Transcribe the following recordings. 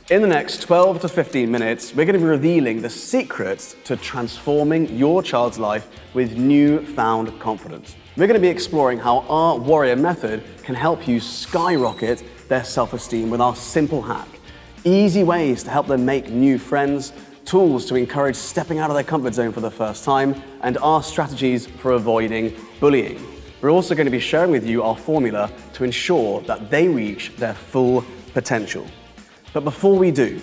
In the next 12 to 15 minutes, we're going to be revealing the secrets to transforming your child's life with newfound confidence. We're going to be exploring how our warrior method can help you skyrocket their self-esteem with our simple hack. Easy ways to help them make new friends, tools to encourage stepping out of their comfort zone for the first time, and our strategies for avoiding bullying. We're also going to be sharing with you our formula to ensure that they reach their full potential. But before we do,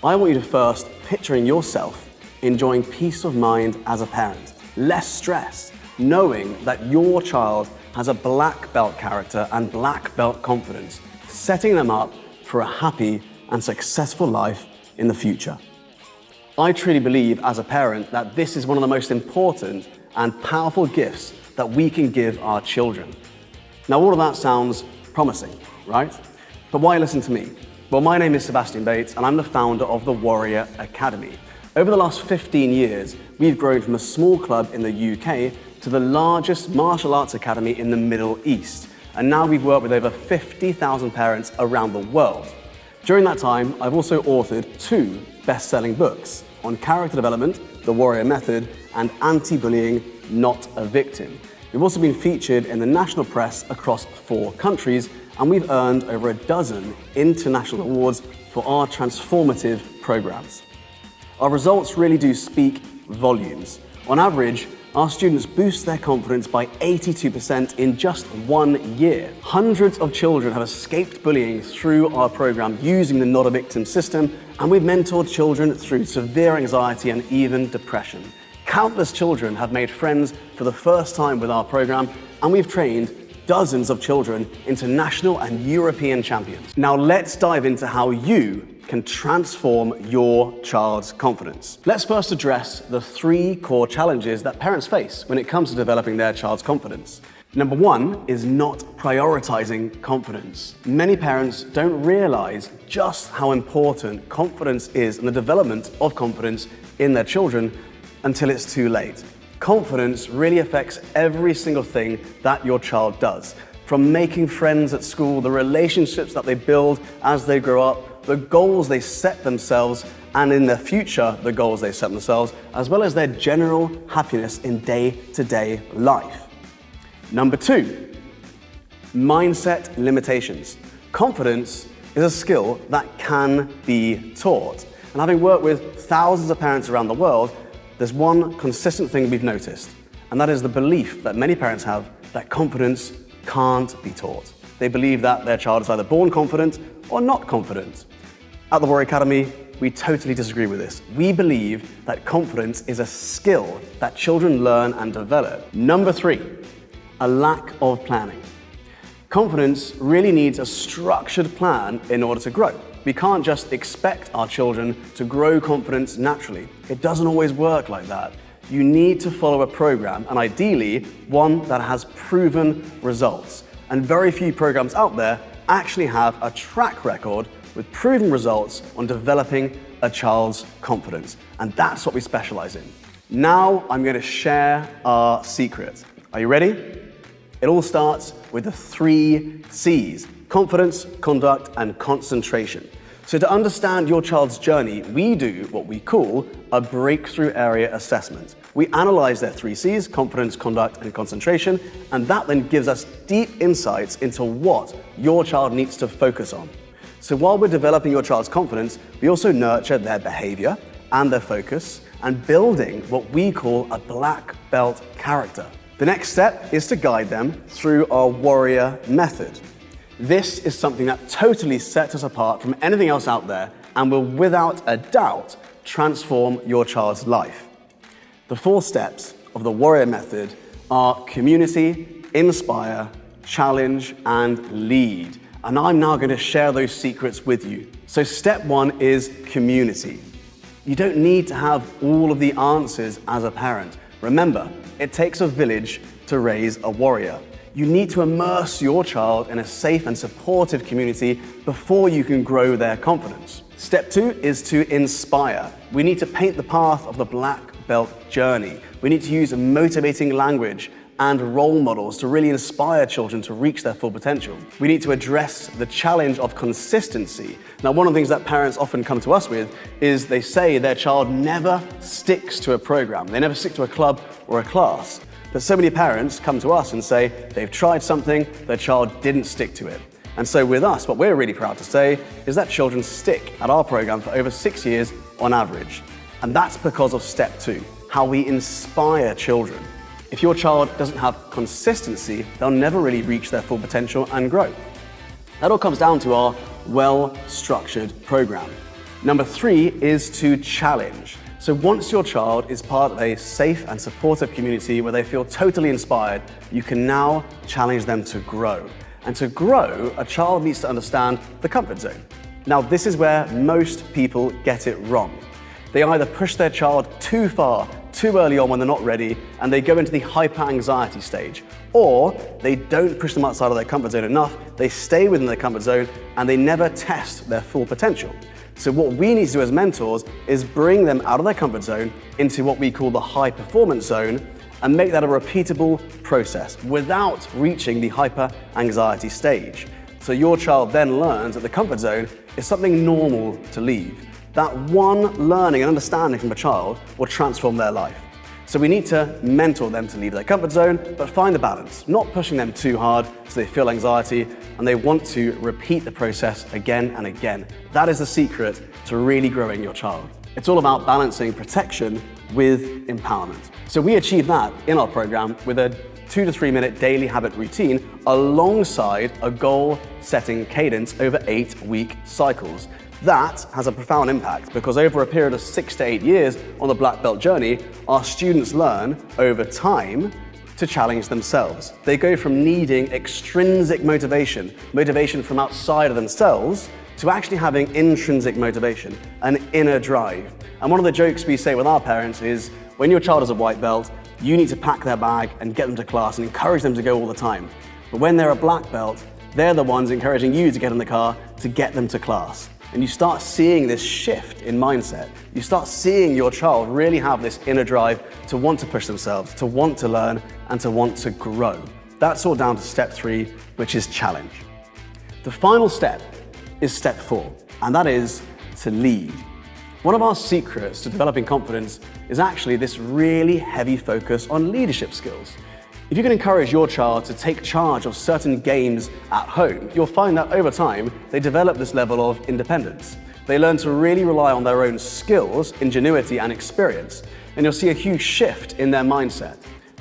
I want you to first picturing yourself enjoying peace of mind as a parent, less stress, knowing that your child has a black belt character and black belt confidence, setting them up for a happy and successful life in the future. I truly believe as a parent that this is one of the most important and powerful gifts that we can give our children. Now, all of that sounds promising, right? But why listen to me? Well, my name is Sebastian and I'm the founder of the Warrior Academy. Over the last 15 years, we've grown from a small club in the UK to the largest martial arts academy in the Middle East. And now we've worked with over 50,000 parents around the world. During that time, I've also authored 2 best-selling books on character development, the Warrior Method, and anti-bullying, Not a Victim. We've also been featured in the national press across 4 countries, and we've earned over a dozen international awards for our transformative programs. Our results really do speak volumes. On average, our students boost their confidence by 82% in just 1 year. Hundreds of children have escaped bullying through our program using the Not a Victim system, and we've mentored children through severe anxiety and even depression. Countless children have made friends for the first time with our program, and we've trained dozens of children into national and European champions. Now let's dive into how you can transform your child's confidence. Let's first address the 3 core challenges that parents face when it comes to developing their child's confidence. Number 1 is not prioritizing confidence. Many parents don't realize just how important confidence is and the development of confidence in their children until it's too late. Confidence really affects every single thing that your child does. From making friends at school, the relationships that they build as they grow up, the goals they set themselves, and in their future, the goals they set themselves, as well as their general happiness in day-to-day life. Number 2, mindset limitations. Confidence is a skill that can be taught. And having worked with thousands of parents around the world, there's one consistent thing we've noticed, and that is the belief that many parents have that confidence can't be taught. They believe that their child is either born confident or not confident. At the Warrior Academy, we totally disagree with this. We believe that confidence is a skill that children learn and develop. Number 3, a lack of planning. Confidence really needs a structured plan in order to grow. We can't just expect our children to grow confidence naturally. It doesn't always work like that. You need to follow a program, and ideally one that has proven results. And very few programs out there actually have a track record with proven results on developing a child's confidence. And that's what we specialize in. Now I'm going to share our secret. Are you ready? It all starts with the 3 C's: confidence, conduct, and concentration. So to understand your child's journey, we do what we call a breakthrough area assessment. We analyze their 3 C's, confidence, conduct, and concentration, and that then gives us deep insights into what your child needs to focus on. So while we're developing your child's confidence, we also nurture their behavior and their focus and building what we call a black belt character. The next step is to guide them through our warrior method. This is something that totally sets us apart from anything else out there and will without a doubt transform your child's life. The 4 steps of the warrior method are community, inspire, challenge, and lead. And I'm now going to share those secrets with you. So step 1 is community. You don't need to have all of the answers as a parent. Remember, it takes a village to raise a warrior. You need to immerse your child in a safe and supportive community before you can grow their confidence. Step 2 is to inspire. We need to paint the path of the black belt journey. We need to use motivating language and role models to really inspire children to reach their full potential. We need to address the challenge of consistency. Now, one of the things that parents often come to us with is they say their child never sticks to a program. They never stick to a club or a class. But so many parents come to us and say they've tried something, their child didn't stick to it. And so with us, what we're really proud to say is that children stick at our program for over 6 years on average. And that's because of step 2, how we inspire children. If your child doesn't have consistency, they'll never really reach their full potential and grow. That all comes down to our well-structured program. Number 3 is to challenge. So once your child is part of a safe and supportive community where they feel totally inspired, you can now challenge them to grow. And to grow, a child needs to understand the comfort zone. Now, this is where most people get it wrong. They either push their child too far, too early on when they're not ready, and they go into the hyper-anxiety stage. Or they don't push them outside of their comfort zone enough, they stay within their comfort zone, and they never test their full potential. So what we need to do as mentors is bring them out of their comfort zone into what we call the high performance zone and make that a repeatable process without reaching the hyper-anxiety stage. So your child then learns that the comfort zone is something normal to leave. That one learning and understanding from a child will transform their life. So we need to mentor them to leave their comfort zone, but find the balance, not pushing them too hard so they feel anxiety and they want to repeat the process again and again. That is the secret to really growing your child. It's all about balancing protection with empowerment. So we achieve that in our program with a 2 to 3 minute daily habit routine alongside a goal-setting cadence over 8-week cycles. That has a profound impact because over a period of 6 to 8 years on the black belt journey, our students learn over time to challenge themselves. They go from needing extrinsic motivation from outside of themselves, to actually having intrinsic motivation, an inner drive. And one of the jokes we say with our parents is, when your child is a white belt, you need to pack their bag and get them to class and encourage them to go all the time. But when they're a black belt, they're the ones encouraging you to get in the car to get them to class. And you start seeing this shift in mindset. You start seeing your child really have this inner drive to want to push themselves, to want to learn, and to want to grow. That's all down to step 3, which is challenge. The final step is step 4, and that is to lead. One of our secrets to developing confidence is actually this really heavy focus on leadership skills. If you can encourage your child to take charge of certain games at home, you'll find that over time, they develop this level of independence. They learn to really rely on their own skills, ingenuity, and experience, and you'll see a huge shift in their mindset.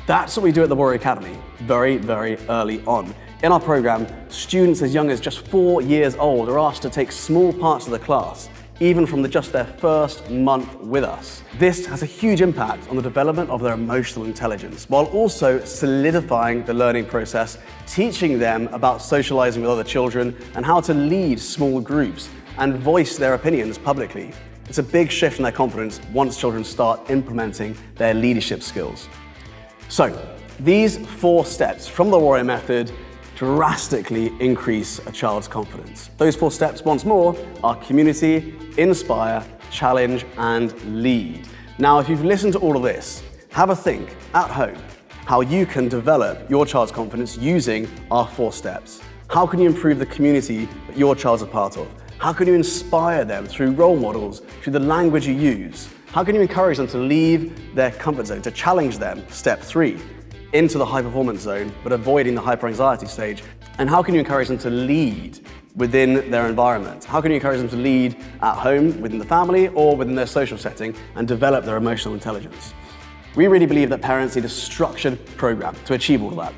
That's what we do at the Warrior Academy very, very early on. In our program, students as young as just 4 years old are asked to take small parts of the class, even from just their first month with us. This has a huge impact on the development of their emotional intelligence, while also solidifying the learning process, teaching them about socializing with other children and how to lead small groups and voice their opinions publicly. It's a big shift in their confidence once children start implementing their leadership skills. So, these 4 steps from the Warrior Method drastically increase a child's confidence. Those 4 steps, once more, are community, inspire, challenge, and lead. Now, if you've listened to all of this, have a think at home how you can develop your child's confidence using our 4 steps. How can you improve the community that your child's a part of? How can you inspire them through role models, through the language you use? How can you encourage them to leave their comfort zone, to challenge them, step 3, into the high performance zone, but avoiding the hyper-anxiety stage? And how can you encourage them to lead within their environment? How can you encourage them to lead at home, within the family, or within their social setting, and develop their emotional intelligence? We really believe that parents need a structured program to achieve all of that.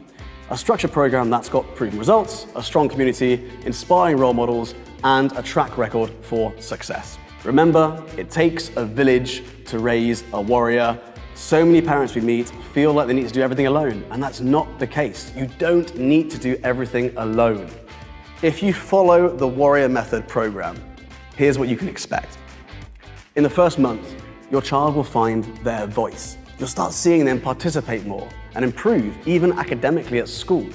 A structured program that's got proven results, a strong community, inspiring role models, and a track record for success. Remember, it takes a village to raise a warrior. So many parents we meet feel like they need to do everything alone, and that's not the case. You don't need to do everything alone. If you follow the Warrior Method program, here's what you can expect. In the first month, your child will find their voice. You'll start seeing them participate more and improve, even academically at school.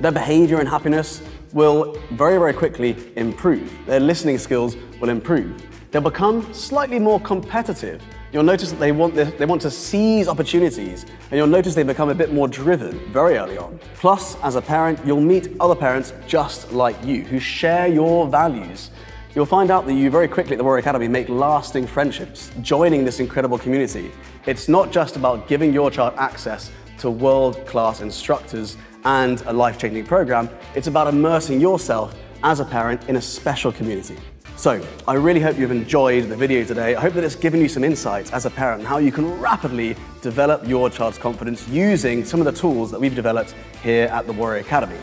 Their behavior and happiness will very, very quickly improve. Their listening skills will improve. they'll become slightly more competitive. You'll notice that they want to seize opportunities, and you'll notice they become a bit more driven very early on. Plus, as a parent, you'll meet other parents just like you who share your values. You'll find out that you very quickly at the Warrior Academy make lasting friendships, joining this incredible community. It's not just about giving your child access to world-class instructors and a life-changing program, it's about immersing yourself as a parent in a special community. So, I really hope you've enjoyed the video today. I hope that it's given you some insights as a parent on how you can rapidly develop your child's confidence using some of the tools that we've developed here at the Warrior Academy.